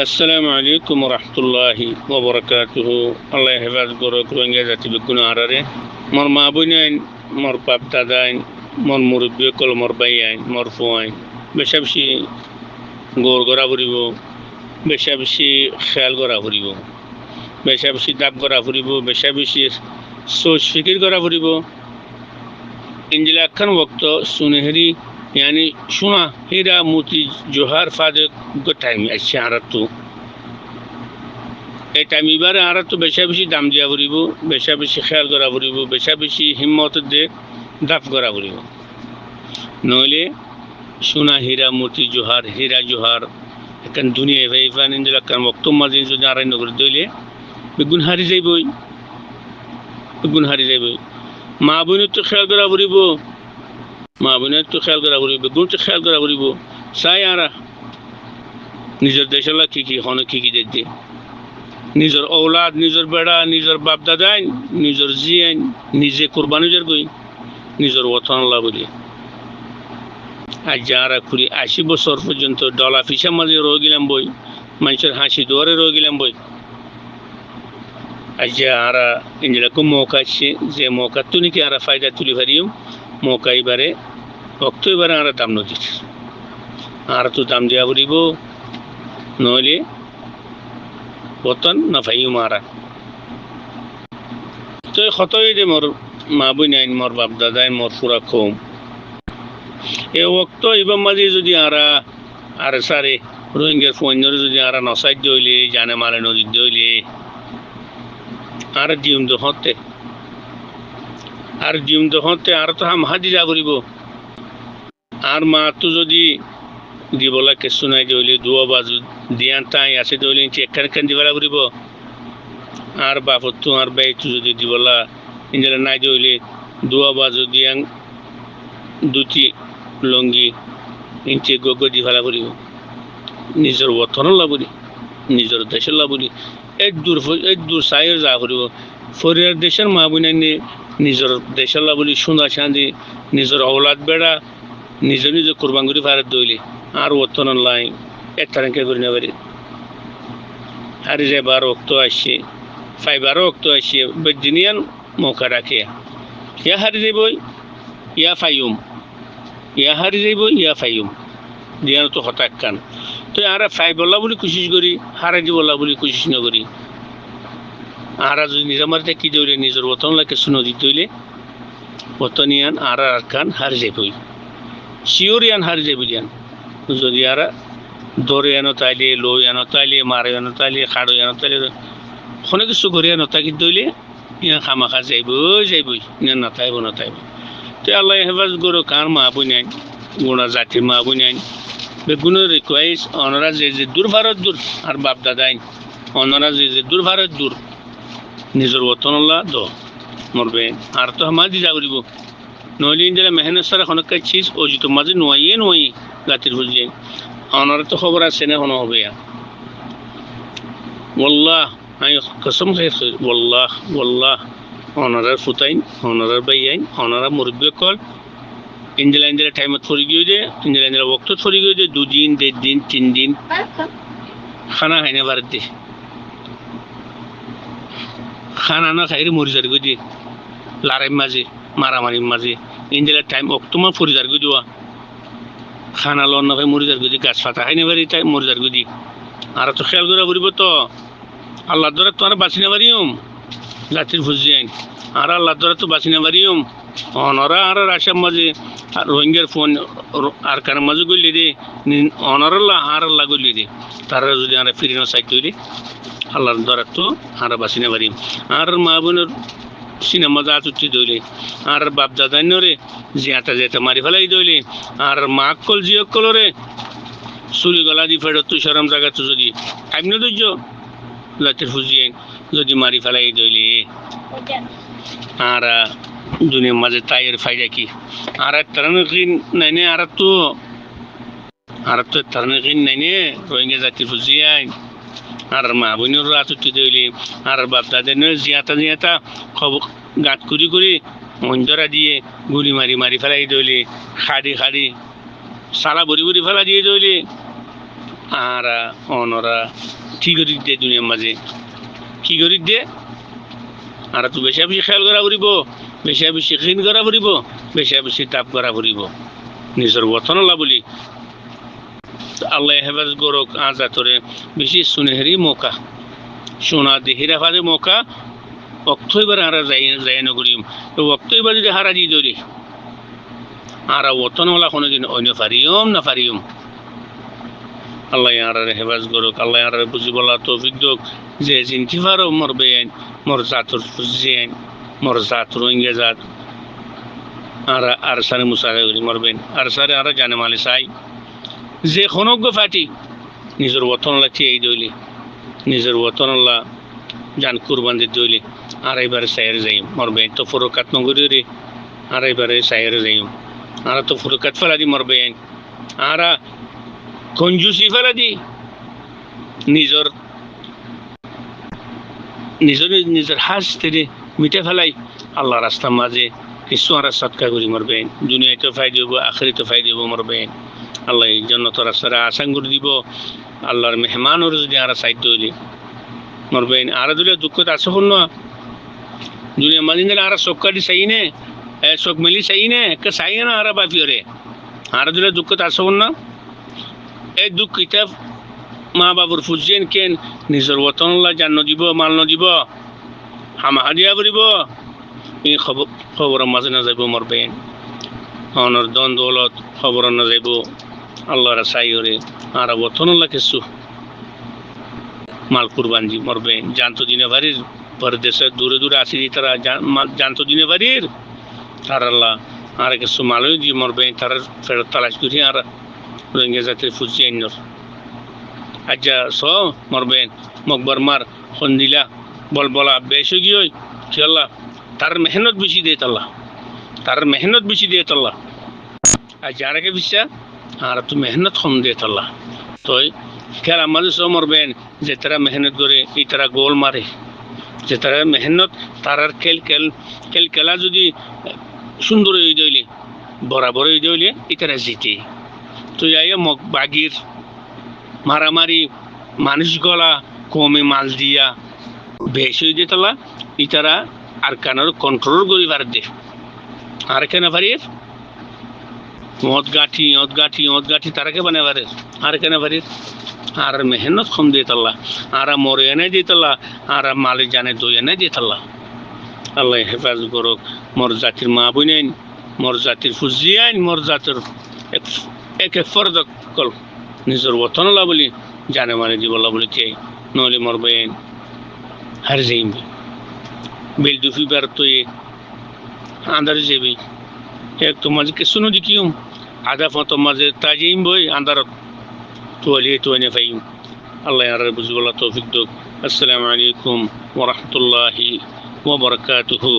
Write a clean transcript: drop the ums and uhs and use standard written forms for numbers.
আসসালামু আলাইকুম রহমতুল্লাহি ওবরাকাতুহু। আল্লাহ হেফাজত করুক রোহিঙ্গা জাতি বেগুন আরারে মোর মা বোন আইন, মোর বাপ দাদা আইন, মোর মুরব্বী কল, মোর ভাই আইন, মোর ফু আইন বেশা বেশি গৌর করা ফুরিব, বেশা বেশি খেয়াল করা ফুরিব, বেশা বেশি দাব করা ফুরিব, বেশা বেশি সোচ ফিকির করা ফুরিব। ইঞ্জিলা খান ওক্ত সুনেহরি यानी सुना हीरा मोती जोहार फादे को टाइम अच्छे आरत तो এই টাইম এবারে আরা তো বেশা বেশি দাম দিয়া ফুরিব, বেশা বেশি খেয়াল করা ফুরিব, বেশা বেশি হিম্মত দে দাফ করা ফুরিব। নইলে সোনা হীরা মোতি জোহার হীরা জোহার এখন দুনিয়ায় ভাই ফান ইঞ্জিলা খান ওক্ত মাঝে যদি আরণ্য করে দইলে বেগুন হারি যাইবই, বেগুন হারি যাইবই। মা বোনের তো খেয়াল করা ফুরিব, মা বোনের তো খেয়াল করা ফুরিব, বেগুন তো খেয়াল করা ফুরিব। চাই আরা নিজের দেশের কি কি হনে কি কি দেখতে নিজের ঔলাদ, নিজের বেড়া, নিজের বাপ দাদাই, নিজের জিয়াইন নিজে কোরবানিজের গই নিজের ওতনলা বলি। আজ যারা কুড়ি 80 বছর পর্যন্ত ডলা ফিসা মাঝে রয়ে গেলাম বই, মানুষের হাসি দুয়ারে রয়ে গেলাম বই। আজ যারা ইঞ্জিলাকে মৌকা আসছে, যে মৌকা তুলি কি আরা ফায়দা তুলি পারিও, মৌকা এবারে রক্ত এবারে আরা দাম নদীর আর তো দাম দেওয়া ফুরিব, নইলে বতন না ভাইও মারা। তো কতই দে মোর মা বোন আইন, মোর বাপ দাদাই, মোর পুরা কম এ ওক্ত এবার মাঝে যদি আরা আর সারে রোহিঙ্গার ফোনরে যদি আরা নসাই দইলে জানে মালে নদী দইলে আর জিম দহতে আর জিম দহতে আর তো হাম হাজি যা করিব। আর মা তো যদি দিবলা কেসু নাই দইলে দুয়া বাজু দিয়ান তাই আছে দইলে একখান খান দিবলা করিব। আর বাপত তো আর বাই তো যদি দিবলা ইঞ্জলা নাই দইলে দুয়া বাজু দিয়াং দুটি লঙ্গি ইঞ্চে গগ দি ফেলা করিব। নিজের ওতনর লাবলি, নিজের দেশের লাবলি এক দূর সাইয়ের যা করিব। ফরিয়ার দেশের মা বোনাইনে নিজের দেশের লাবলি সুন্দর শান্তি নিজের ঔলাদ বেড়া নিজে নিজে কোরবান করি ভারত দইলে আর ওতনর লাই একটা রেখে করি না পারি। হারি যায় 12 অক্ত আসছে, 12 অক্ত আসছে বেদিনিয়ান মৌকা রাখে ইয়া হারি যাইবই ইয়া ফাইম, ইয়া হারি যাইব ইয়া ফাইম দিয়ানো তো হঠাৎ কান। তো আর ফাই বলা বলে কোশিশ করি, হারাই দি বলা বলে কোশিশ নকরি। আর যদি নিজের মারিতে কি দৌড়ে নিজের ওতন লাগে সুনদি দইলে ওতনিয়ান আর আর কান হারি যাইবই, শিওরিয়ান হারি যাইব দিয়ান। যদি আর দৌড়ে আনো তাইলে, লই আনো তাইলে, মারে আনো তাইলে, খাড়ো আনো তাইলে কোনো কিছু করে আনো তাকি দইলে ইয়া খামাখা যাইবই যাইবই, ইয়া নাথাইব নাথাইব। তো আল্লাহ হেফাজত করো কার মা বোন আইন, গুণা জাতির মা বোন আইন বেগুনের রিকোয়েস্ট অনরা যে দূর ভারত দূর আর বাপ দাদাইন অনরা যে দূর ভারত দূর নিজের ওতনল্লা দো মরবে আর তো হামাজি যা করিব। নইলে ইন্দিরা মেহনত সারা কোনো কাজ চিজ ও জিতো মাঝে নোয়াই জাতির বুঝিয়ে অনরা তো খবর আছে না কোনো হবে। ওয়াল্লাহ আমি কসম খাইছি, ওয়াল্লাহ ওয়াল্লাহ অনরার ফুতাইন, অনরার বাইয়াইন, অনরা মুরব্বী কল ইঞ্জিলা টাইমত ফরি গিয়ে দে, ইঞ্জিলা ওক্তত ফরি গিয়ে দে 2 দিন 1.5 দিন 3 দিন খানা খাইনে ভারত দে, খানা না খাইরে মরি যার গিয়ে দে লারাইম মাঝে মারামারির মাঝে ইঞ্জিলা টাইম অক্টোমা ফরি যার গিয়ে দেওয়া খানা লন না খাই মরি যার গিয়ে গাছ ফাটা খাইনে পারি তাই মরি যার গিয়ে দি। আর তো খেয়াল করে ফুরিব তো আল্লাহ দ্বারা তো আর বাঁচি না পারিম জাতির ফুজি আইন, আর আল্লাহ দ্বারা তো বাঁচি না পারিম। অনরা আর আসাম মাঝে রোহিঙ্গার ফোন আর কার মাঝে গলি দে অনরাল্লাহ আর আল্লাহ গলি দে তারা যদি আমরা ফিরে না চাই তৈরি আল্লাহর দ্বারা তো আর বাঁচি না পারিম। আর মা বোনের সিনেমা যা চুটি দইলে আর বাপ দাদাই নরে জিয়াটা যেতে মারি ফেলাই দইলে আর মা কল জিয়ক কলরে চুরি গলা দি ফেরত তুই সরম জায়গা তো যদি আইন ধৈর্য লাতির ফুজিয়ে যদি মারি ফেলাই দইলে আর দুনিয়ার মাঝে তাইয়ের ফায়দা কি। আর তারানিন নাইনে আর তো তারানিন নাইনে রোহিঙ্গা জাতির ফুজিয়ে আর মা বোনের রাত উঠতে দইলে আর বাপ দাদের জিয়াতা খবর গাঁত করি মঞ্জরা দিয়ে গুলি মারি ফেলাই দইলে খাড়ি সারা বড়ি ফেলা দিয়ে দইলে আরা অনরা কি করি দে দুনিয়ার মাঝে কি করি দে আর তো বেশি বেশি খেয়াল করা ফুরিব বেশি বেশি ক্ষীণ করা ফুরিব বেশি বেশি তাপ করা ফুরিব নিজের বতনলা বলি আল্লাহ হেফাজত করক আজাতরে বেশি সুনেহেরি মৌকা সোনা দেহিরা ফাঁদে মৌকা অক্ত এবার হারা যাই নগরিম অক্ত এবার যদি হারা দিয়ে ধরি আর বতনওয়ালা কোনোদিন অন্য ফারিয়ম না ফারিয়ম আল্লাহ আরার হেফাজ করুক আল্লাহ আরার বুঝি বলা তৌফিক দোক যে জিনকিফারও মরবে মর জাতর ফুজিয়েন মর জাত রোহিঙ্গা জাত আর সারে মুসাফে করি মরবেন আর সারে আর জানে মালে চাই যে খনজ্ঞ ফাটি নিজের বতনলা চেয়ে দইলি নিজের বতনলা জান কুরবান দিয়ে দইলি আর এবারে সাইরে যাই মরবেন তো ফুরকাত নগরী রে আর এবারে সাইরে যাই আর তো ফুরকাত ফেলা দি মরবেন আর কঞ্জুসি ফেলা দি নিজের নিজের নিজের হাস থেকে মিটে ফেলাই আল্লাহ রাস্তার মাঝে কিছু আর সৎকা করি মরবেন দুনিয়াতে ফাই দিব আখেরিতে ফাই দিব মরবেন আল্লাহ জন্নত রাস্তারা আসান করে দিব আল্লাহর মেহমানর যদি আর সাইড হইলে মরবেন আর দিলে দুঃখত আছে না দুনিয়া মাঝে দিলে আর চক্কাটি চাই নে চোখ মেলি চাই নে একে চাই না আর বাপিওরে আর দিলে দুঃখত আছে না এই দুঃখ কিতাব মা বাবুর ফুজিয়েন কেন নিজের বতনলা জান দিব মাল দিব হামাহাদিয়া করিব এই খবরের মাঝে না যাব মরবেন অনর দন দৌলত খবর না যাব আল্লাহর চাইরে আর বতনলা কিছু মাল কুরবান দি মরবেন জানতো দিনে বাড়ির পরদেশে দূরে দূরে আসি তারা জানতো দিনে বাড়ির তার আল্লাহ আর কিছু মালই দিয়ে মরবেন তারা ফেরত তালাশ করি আর রোহিঙ্গা জাতির ফুজিয়েন আজ্জা স মরবেন মকবর মার সন্দিলা বলবলা বেশ গিয়ে কি আল্লাহ তার মেহনত বেশি দিয়ে তাল্লাহ তার মেহনত বেশি দিয়ে তাল্লাহ আর যারাকে বিশ্বাস আর তো মেহনত কম দিয়ে তাল্লাহ তো খেল আমাদের সব মরবেন যে তারা মেহনত করে এই তারা গোল মারে যে তারা মেহনত তারার খেলা যদি সুন্দর হয়ে যাইলে বরাবর হয়ে যাইলে এই তারা জিতে তো যাই মগ বাগির মারামারি মানুষ গলা কমে মাল দিয়া বেশ হয়ে যেত ইতারা আর কানার কন্ট্রোল করি পারে দে আর কেন পারির মদ গাঁঠি তারাকে বানে পারে আর কেন পারির আর মেহনত কম দিয়ে তাল্লা আর মরে এনে দিয়ে তাল্লা আর মালিক জানে দই এনে দিয়ে তাল্লা আল্লাহ হেফাজত করুক মোর জাতির মা বোনেন মোর জাতির ফুজিয়াইন মোর জাতির এক ফরদ কল নিজের বতনলা বলি জানে মানে জীবনলা বলি চাই নহলে মরবেন হার যাইম বেল দুফি বার তো আন্দার যাবি এক তো মাঝে কিছু নদী কিউম আধা ফটো মাঝে তা যাইম বই আন্দারত তোয়ালিয়ে তো এনে ফাইম আল্লাহ আর বুঝবলা তৌফিক দোক আসসালামু আলাইকুম ওয়া রাহমাতুল্লাহি ওয়া বারাকাতুহু